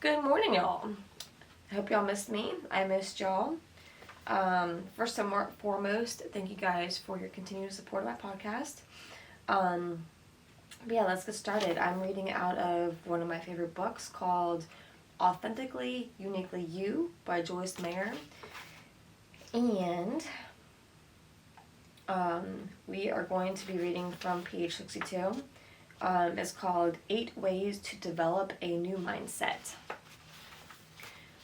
Good morning, y'all. I hope y'all missed me. I missed y'all. First and foremost, thank you guys for your continued support of my podcast. But yeah, let's get started. I'm reading out of one of my favorite books called Authentically, Uniquely You by Joyce Meyers. And we are going to be reading from page 62. It's called 8 Ways to Develop a New Mindset.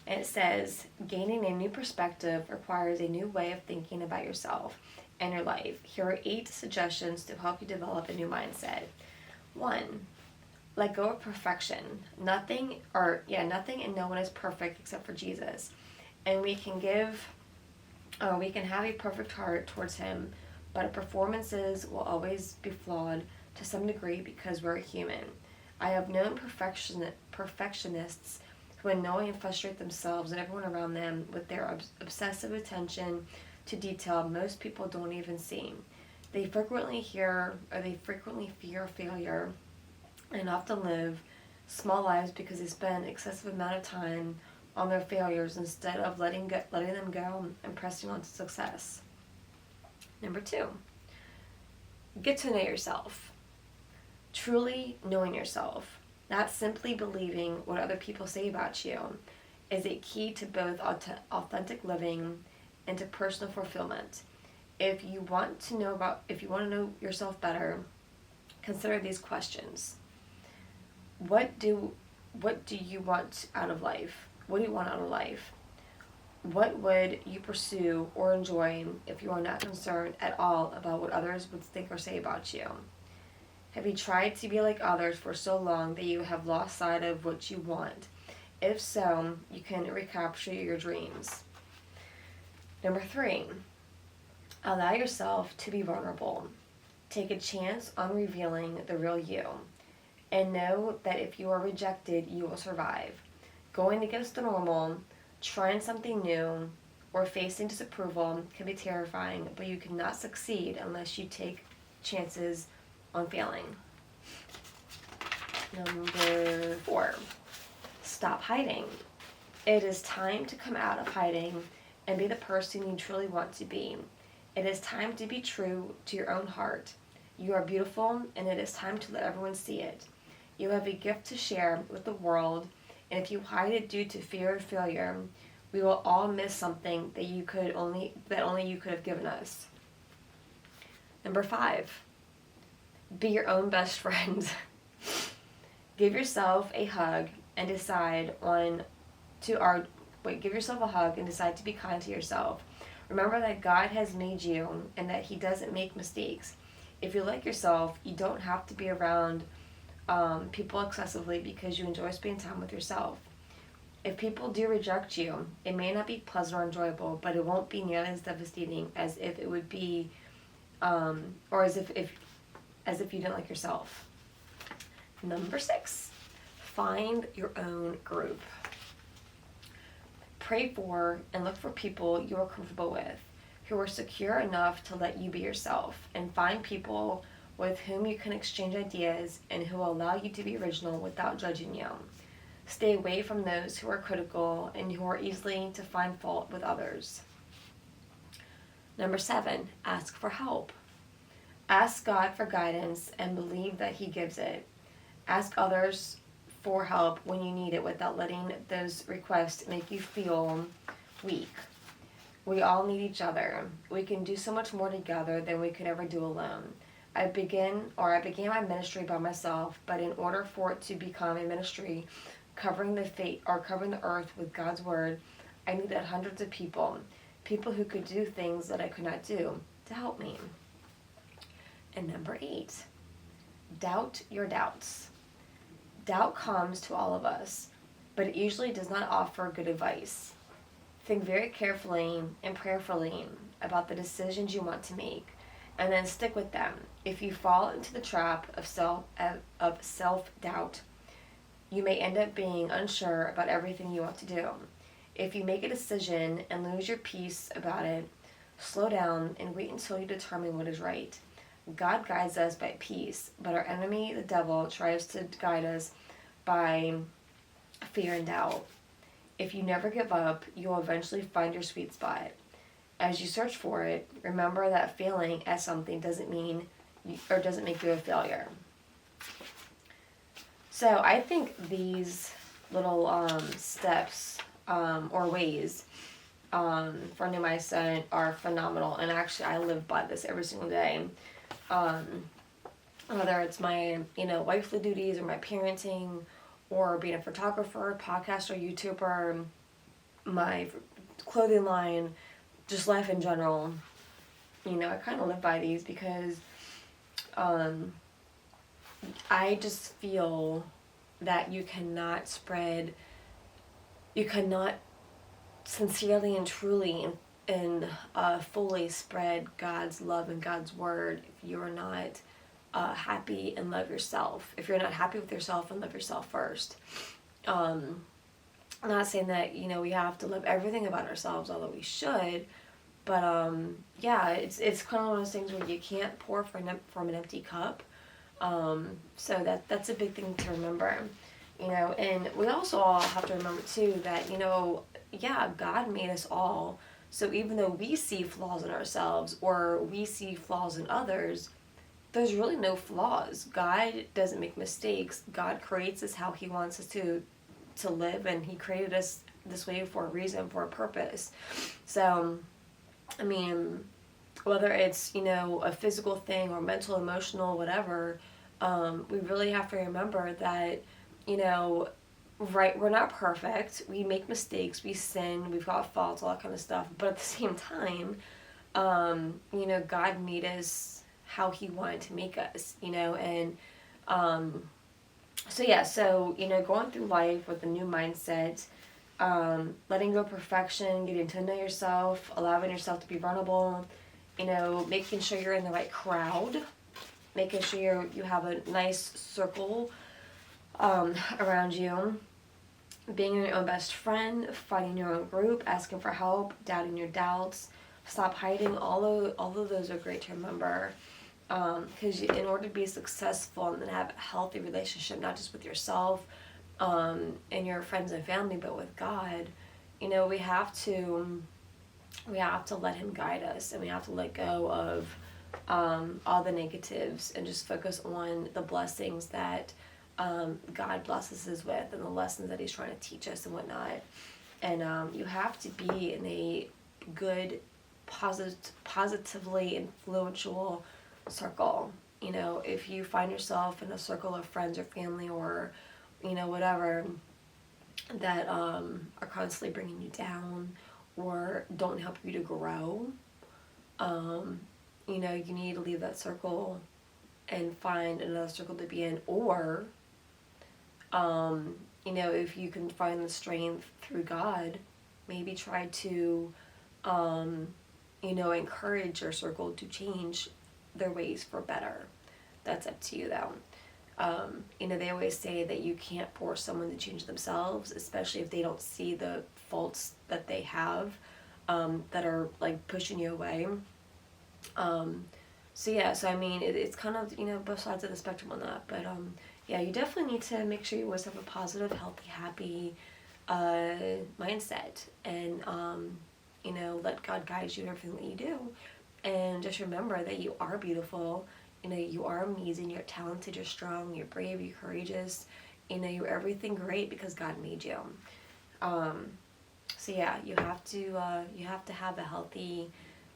And it says, gaining a new perspective requires a new way of thinking about yourself and your life. Here are 8 suggestions to help you develop a new mindset. 1. Let go of perfection. Nothing and no one is perfect except for Jesus. And we can have a perfect heart towards Him, but our performances will always be flawed to some degree because we're human. I have known perfectionists who annoy and frustrate themselves and everyone around them with their obsessive attention to detail most people don't even see. They frequently fear failure and often live small lives because they spend excessive amount of time on their failures instead of letting them go and pressing on to success. Number 2, get to know yourself. Truly knowing yourself, not simply believing what other people say about you, is a key to both authentic living and to personal fulfillment. If you want to know yourself better, consider these questions. What do you want out of life? What do you want out of life? What would you pursue or enjoy if you are not concerned at all about what others would think or say about you? Have you tried to be like others for so long that you have lost sight of what you want? If so, you can recapture your dreams. Number 3, allow yourself to be vulnerable. Take a chance on revealing the real you. And know that if you are rejected, you will survive. Going against the normal, trying something new, or facing disapproval can be terrifying, but you cannot succeed unless you take chances on failing. Number 4, stop hiding. It is time to come out of hiding and be the person you truly want to be. It is time to be true to your own heart. You are beautiful, and it is time to let everyone see it. You have a gift to share with the world, and if you hide it due to fear of failure, we will all miss something that only you could have given us. Number 5, be your own best friend. Give yourself a hug and decide to be kind to yourself. Remember that God has made you and that He doesn't make mistakes. If you like yourself, you don't have to be around people excessively because you enjoy spending time with yourself. If people do reject you, it may not be pleasant or enjoyable, but it won't be nearly as devastating as if it would be, or as if you didn't like yourself. Number 6, find your own group. Pray for and look for people you are comfortable with, who are secure enough to let you be yourself, and find people with whom you can exchange ideas and who will allow you to be original without judging you. Stay away from those who are critical and who are easily to find fault with others. Number 7, ask for help. Ask God for guidance and believe that He gives it. Ask others for help when you need it without letting those requests make you feel weak. We all need each other. We can do so much more together than we could ever do alone. I began my ministry by myself, but in order for it to become a ministry covering the earth with God's word, I needed hundreds of people who could do things that I could not do, to help me. And number 8, doubt your doubts. Doubt comes to all of us, but it usually does not offer good advice. Think very carefully and prayerfully about the decisions you want to make, and then stick with them. If you fall into the trap of self-doubt, you may end up being unsure about everything you want to do. If you make a decision and lose your peace about it, slow down and wait until you determine what is right. God guides us by peace, but our enemy, the devil, tries to guide us by fear, and doubt. If you never give up, you'll eventually find your sweet spot. As you search for it, remember that failing at something doesn't make you a failure. So I think these little steps or ways for new mindset are phenomenal, and actually I live by this every single day. Um, Whether it's my wifely duties or my parenting, or being a photographer, podcaster, YouTuber, my clothing line, just life in general. I kind of live by these because I just feel that you cannot sincerely and truly and fully spread God's love and God's word if you are not happy and love yourself. If you're not happy with yourself, and love yourself first. I'm not saying that we have to love everything about ourselves, although we should. But it's kind of one of those things where you can't pour from an empty cup. So that's a big thing to remember. And we also all have to remember too that God made us all. So even though we see flaws in ourselves or we see flaws in others, there's really no flaws. God doesn't make mistakes. God creates us how He wants us to live, and He created us this way for a reason, for a purpose. So, I mean, whether it's a physical thing or mental, emotional, whatever, we really have to remember that right, we're not perfect. We make mistakes. We sin. We've got faults, all that kind of stuff. But at the same time, God made us how He wanted to make us, and going through life with a new mindset, letting go of perfection, getting to know yourself, allowing yourself to be vulnerable, making sure you're in the right crowd, making sure you have a nice circle around you, being your own best friend, finding your own group, asking for help, doubting your doubts, stop hiding. All of those are great to remember. Because in order to be successful and then have a healthy relationship, not just with yourself and your friends and family, but with God, we have to let Him guide us, and we have to let go of all the negatives and just focus on the blessings that God blesses us with, and the lessons that He's trying to teach us and whatnot. And you have to be in a good, positively influential circle. If you find yourself in a circle of friends or family or whatever that are constantly bringing you down or don't help you to grow, you need to leave that circle and find another circle to be in. Or if you can find the strength through God, maybe try to encourage your circle to change their ways for better. That's up to you though. They always say that you can't force someone to change themselves, especially if they don't see the faults that they have that are like pushing you away. So I mean, it's kind of both sides of the spectrum on that. But you definitely need to make sure you always have a positive, healthy, happy mindset, and let God guide you in everything that you do. And just remember that you are beautiful, you are amazing, you're talented, you're strong, you're brave, you're courageous, you're everything great because God made you. You have to have a healthy,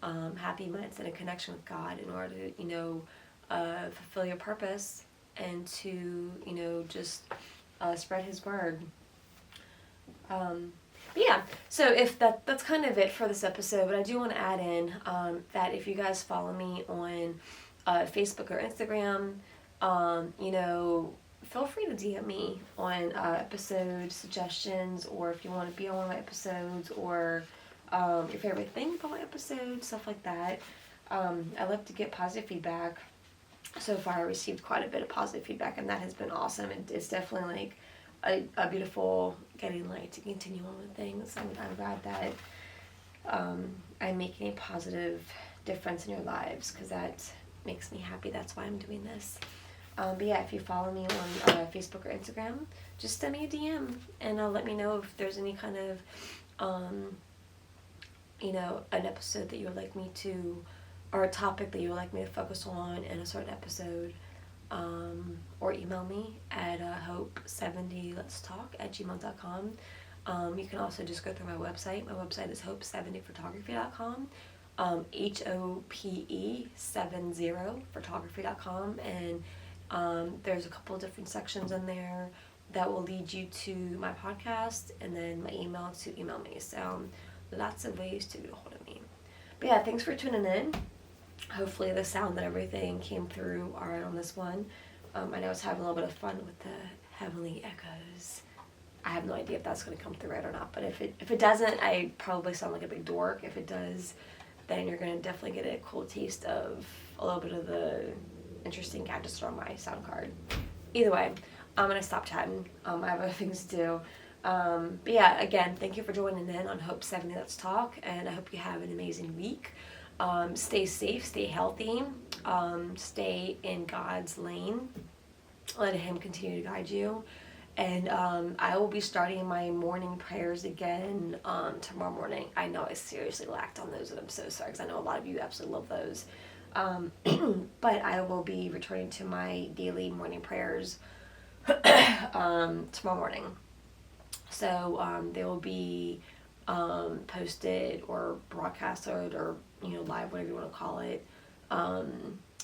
happy mindset and connection with God in order to, fulfill your purpose and to, just spread His word. So if that's kind of it for this episode, but I do want to add in that if you guys follow me on Facebook or Instagram, feel free to DM me on episode suggestions, or if you want to be on one of my episodes, or your favorite thing about my episodes, stuff like that. I love to get positive feedback. So far I received quite a bit of positive feedback, and that has been awesome. It's definitely like a beautiful guiding light to continue on with things. I'm glad that I'm making a positive difference in your lives, because that makes me happy. That's why I'm doing this. But yeah, if you follow me on Facebook or Instagram, just send me a DM and let me know if there's any kind of, an episode that you would like me to, or a topic that you would like me to focus on in a certain episode. Or email me at hope70letstalk@gmail.com. You can also just go through my website. My website is hope70photography.com. HOPE70photography.com, and there's a couple of different sections in there that will lead you to my podcast and then my email to email me. So lots of ways to get a hold of me. But yeah, thanks for tuning in. Hopefully the sound and everything came through alright on this one. I know I was having a little bit of fun with the heavenly echoes. I have no idea if that's going to come through right or not, but if it doesn't, I probably sound like a big dork. If it does, then you're going to definitely get a cool taste of a little bit of the interesting gadgets on my sound card. Either way, I'm going to stop chatting. I have other things to do. But yeah, again, thank you for joining in on Hope 70 Let's Talk, and I hope you have an amazing week. Stay safe, stay healthy, stay in God's lane. Let Him continue to guide you. And I will be starting my morning prayers again tomorrow morning. I know I seriously lacked on those, and I'm so sorry, because I know a lot of you absolutely love those. But I will be returning to my daily morning prayers tomorrow morning. So they will be posted or broadcasted or live, whatever you want to call it,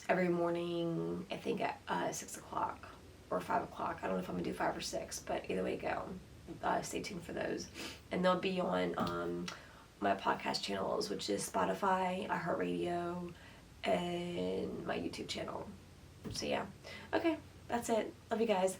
every morning. I think at 6 o'clock or 5 o'clock. I don't know if I'm gonna do 5 or 6, but either way you go. Stay tuned for those, and they'll be on my podcast channels, which is Spotify, iHeartRadio, and my YouTube channel. So yeah, okay, that's it. Love you guys.